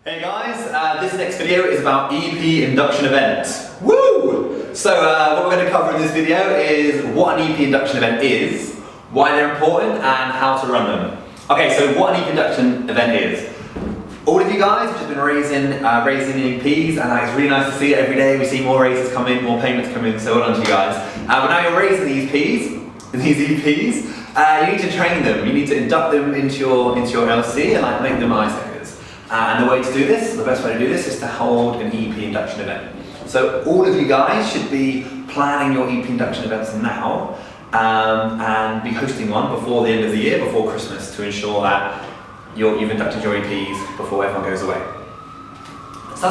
Hey guys, this next video is about EP induction events. Woo! So what we're going to cover in this video is what an EP induction event is, why they're important, and how to run them. Okay, so what an EP induction event is. All of you guys have just been raising EPs, and it's really nice to see it every day. We see more raises come in, more payments come in, so well done to you guys. But now you're raising these EPs, you need to train them. You need to induct them into your LC and make them ISECers. And the way to do this, the best way to do this, is to hold an EP induction event. So all of you guys should be planning your EP induction events now, and be hosting one before the end of the year, before Christmas, to ensure that you've inducted your EPs before everyone goes away. So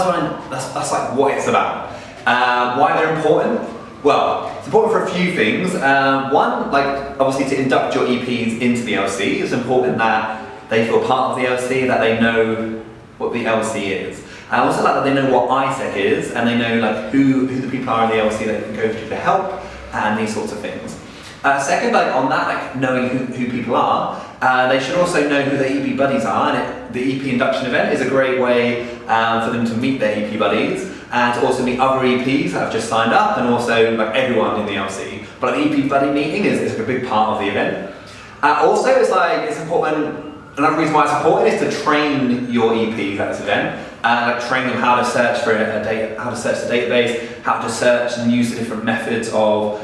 that's like what it's about. Why they're important? Well, it's important for a few things. One, obviously to induct your EPs into the LC, it's important that they feel part of the LC, that they know what the LC is. And also that they know what ISEC is, and they know who the people are in the LC that they can go to for help, and these sorts of things. Second, on that, knowing who people are, they should also know who their EP buddies are, and the EP induction event is a great way for them to meet their EP buddies, and to also meet other EPs that have just signed up, and also everyone in the LC. But the EP buddy meeting is a big part of the event. Also, it's important. Another reason why it's important is to train your EPs at this event, train them how to search for how to search the database, how to search and use the different methods of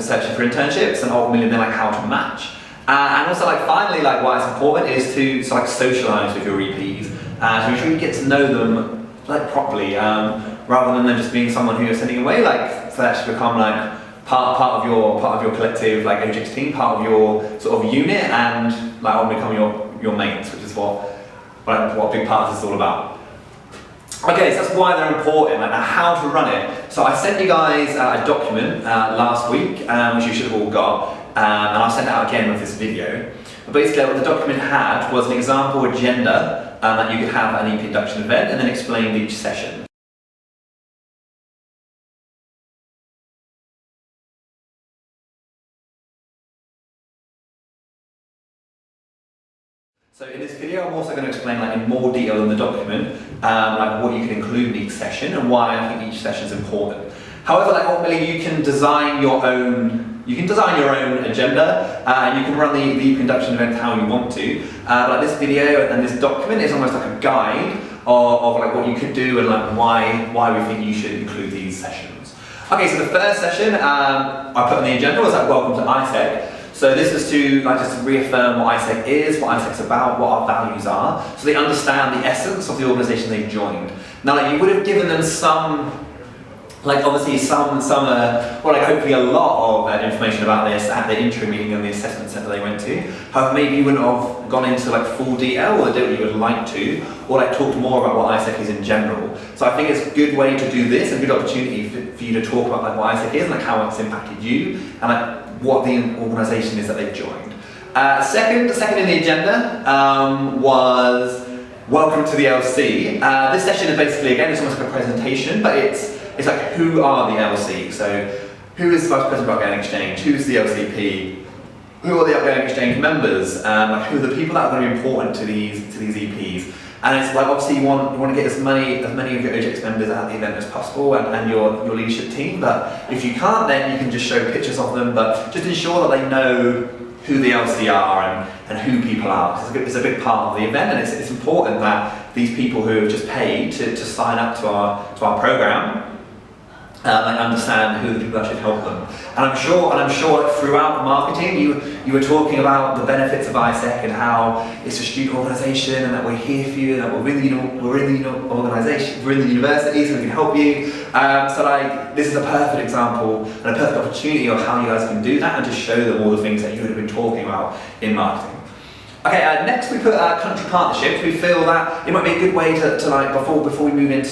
searching for internships, and ultimately then how to match. And also finally why it's important is to socialise with your EPs, to make sure you get to know them properly, rather than them just being someone who you're sending away. So they actually become part of your collective OJX team, part of your sort of unit, and become your mates, which is what a big part of this is all about. Okay, so that's why they're important, and how to run it. So I sent you guys a document last week, which you should have all got, and I'll send it out again with this video. But basically what the document had was an example agenda that you could have at an EP induction event, and then explained each session. So in this video, I'm also going to explain in more detail in the document, what you can include in each session and why I think each session is important. However, ultimately you can design your own agenda, and you can run the EP induction event how you want to. But this video and this document is almost a guide of what you could do and why we think you should include these sessions. Okay, so the first session I put on the agenda was welcome to ISEC. So this is to just reaffirm what ISEC is, what ISEC's about, what our values are, so they understand the essence of the organisation they've joined. Now, you would have given them some, obviously hopefully a lot of information about this at the intro meeting and the assessment centre they went to. However, maybe you wouldn't have gone into full detail, or the detail you would like to, or talked more about what ISEC is in general. So I think it's a good way to do this, a good opportunity for you to talk about what ISEC is and how it's impacted you, and what the organisation is that they've joined. Second in the agenda was welcome to the LC. This session is basically, again, it's almost like a presentation, but it's who are the LC? So who is the Vice President of Outgoing Exchange? Who's the LCP? Who are the Outgoing Exchange members? Who are the people that are going to be important to these EPs? And it's obviously you want to get as many of your OJX members at the event as possible, and your leadership team. But if you can't, then you can just show pictures of them. But just ensure that they know who the LC are and who people are. It's a big part of the event, and it's important that these people who have just paid to sign up to our program understand who the people that should help them. And I'm sure throughout the marketing you were talking about the benefits of ISEC and how it's a student organisation, and that we're here for you, and that we're in the organisation, we're in the university, so we can help you. So this is a perfect example and a perfect opportunity of how you guys can do that, and to show them all the things that you would have been talking about in marketing. Okay, next we put country partnerships. We feel that it might be a good way to before we move into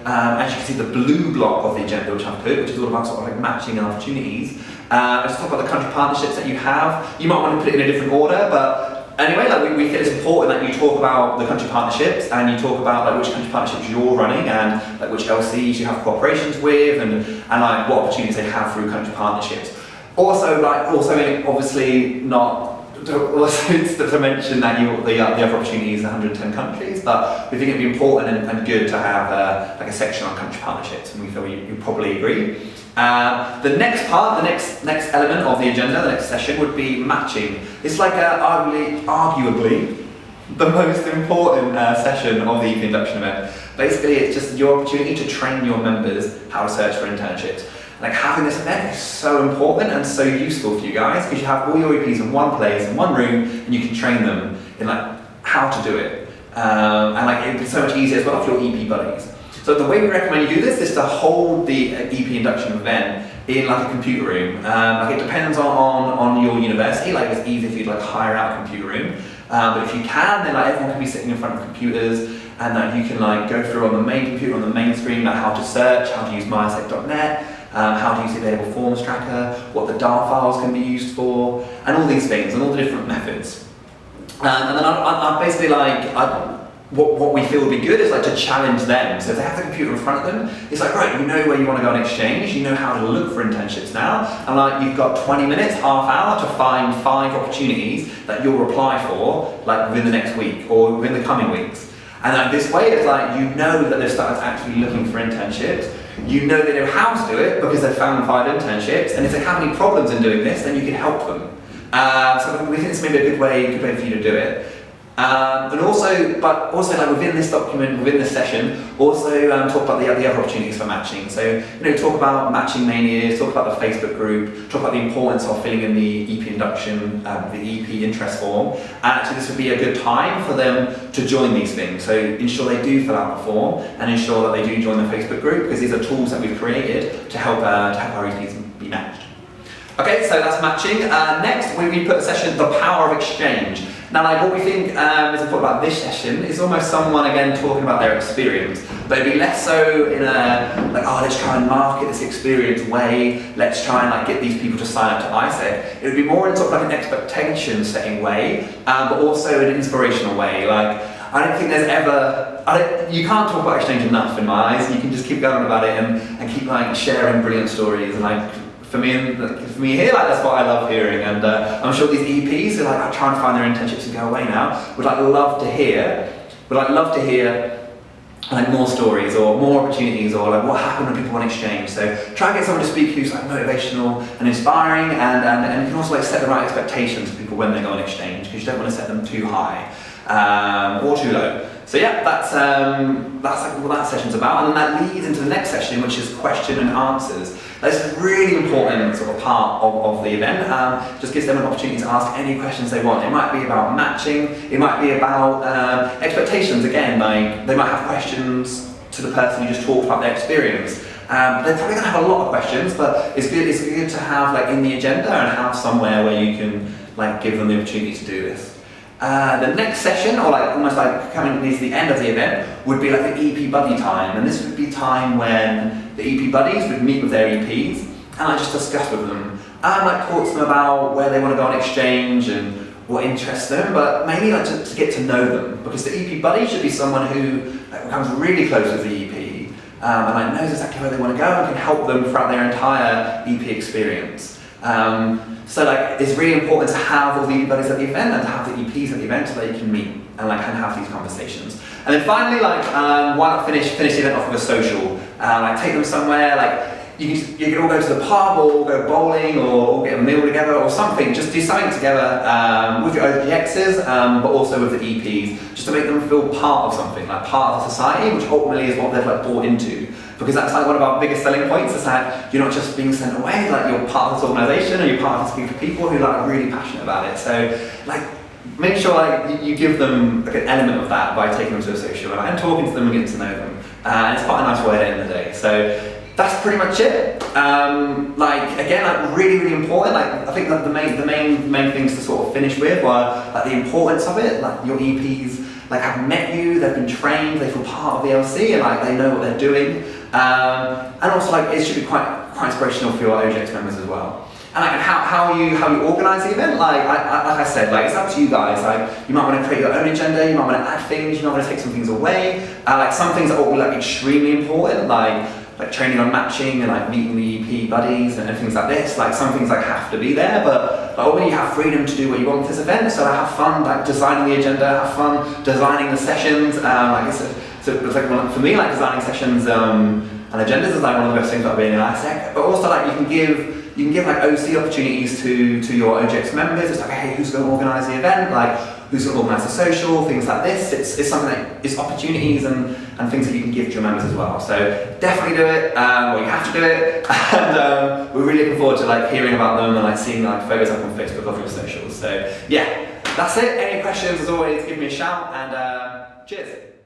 as you can see, the blue block of the agenda which I've put, which is all about matching and opportunities. Let's talk about the country partnerships that you have. You might want to put it in a different order, but anyway, we feel it's important that you talk about the country partnerships, and you talk about which country partnerships you're running, and which LCs you have cooperations with, and what opportunities they have through country partnerships. Also, obviously not also to mention that the other opportunity is 110 countries, but we think it'd be important and good to have like a section on country partnerships, and we feel you probably agree. The next part, the next element of the agenda, the next session would be matching. It's like arguably the most important session of the EP induction event. Basically, it's just your opportunity to train your members how to search for internships. Like having this event is so important and so useful for you guys because you have all your EPs in one place, in one room, and you can train them in like how to do it. And like it'd be so much easier as well for your EP buddies. So the way we recommend you do this is to hold the EP induction event in like a computer room. Like it depends on your university. Like it's easy if you'd like hire out a computer room. But if you can, then like everyone can be sitting in front of computers, and you can like go through on the main computer, on the main screen, like how to search, how to use mysec.net. How to use the available forms tracker, what the DAR files can be used for, and all these things, and all the different methods. And then I basically what we feel would be good is like to challenge them. So if they have the computer in front of them, it's like, right, you know where you want to go on exchange, you know how to look for internships now, and like you've got 20 minutes, half hour to find 5 opportunities that you'll apply for like within the next week or within the coming weeks. And like this way, it's like you know that they've started actually looking for internships. You know they know how to do it because they've found 5 internships, and if they have any problems in doing this, then you can help them. So we think this may be a good way for you to do it. But also like within this document, within this session, also talk about the other opportunities for matching. So talk about matching manias, talk about the Facebook group, talk about the importance of filling in the EP induction, the EP interest form. And actually this would be a good time for them to join these things. So ensure they do fill out the form and ensure that they do join the Facebook group because these are tools that we've created to help our EPs be matched. Okay, so that's matching. Next, we put a session, the power of exchange. Now, like what we think is important about this session is almost someone again talking about their experience, but it'd be less so in a like, oh, let's try and market this experience way. Let's try and like get these people to sign up to ISEC. It would be more in sort of like an expectation setting way, but also an inspirational way. Like I don't think there's ever you can't talk about exchange enough in my eyes. You can just keep going about it and keep like sharing brilliant stories and like. For me here, like that's what I love hearing, and I'm sure these EPs who like are trying to find their internships and go away now would love to hear like more stories or more opportunities or like what happened when people went exchange. So try and get someone to speak who's like motivational and inspiring, and you can also like set the right expectations for people when they go on exchange because you don't want to set them too high or too low. So yeah, that's like what that session's about, and then that leads into the next session, which is question and answers. That's a really important sort of part of the event. Just gives them an opportunity to ask any questions they want. It might be about matching, it might be about expectations. Again, like they might have questions to the person who just talked about their experience. They're probably going to have a lot of questions, but it's good to have like in the agenda and have somewhere where you can like give them the opportunity to do this. The next session, or like almost like coming to the end of the event, would be like the EP buddy time, and this would be time when the EP buddies would meet with their EPs and I just discuss with them and like talk to them about where they want to go on exchange and what interests them, but mainly like to get to know them, because the EP buddy should be someone who like, becomes really close with the EP and like knows exactly where they want to go and can help them throughout their entire EP experience. So like it's really important to have all the EP buddies at the event and to have the EPs at the event so that you can meet and like can have these conversations. And then finally, like why not finish the event off with a social? Like take them somewhere, like you can all go to the pub or go bowling or get a meal together or something. Just do something together with your OGXs, but also with the EPs, just to make them feel part of something, like part of the society, which ultimately is what they've like bought into. Because that's like one of our biggest selling points, is that you're not just being sent away, like you're part of this organisation or you're part of this group of people who like are really passionate about it. So like make sure like you give them like an element of that by taking them to a social and talking to them and getting to know them. And it's quite a nice way to end the day. So that's pretty much it. Like again, like really, really important. Like I think that the main things to sort of finish with were like the importance of it. Like your EPs like have met you, they've been trained, they feel part of the LC, and like they know what they're doing. And also like it should be quite inspirational for your OGX members as well. And like how you organise the event, like I said, like it's up to you guys. Like you might want to create your own agenda, you might want to add things, you might want to take some things away. Like some things that will be like extremely important, like like training on matching and like meeting the EP buddies and things like this. Like some things like have to be there, but like ultimately you have freedom to do what you want with this event. So like, have fun like designing the agenda, have fun designing the sessions. Like it's like for me, like designing sessions and agendas is like one of the best things about being an ISEC. But also like you can give like OC opportunities to your OGX members. It's like, hey, who's going to organise the event? Like who's going to organise the social, things like this. It's something that is opportunities and things that you can give to your members as well. So definitely do it, or you have to do it. And we're really looking forward to like hearing about them and like seeing like photos up on Facebook of your socials. So yeah, that's it. Any questions, as always, give me a shout and cheers.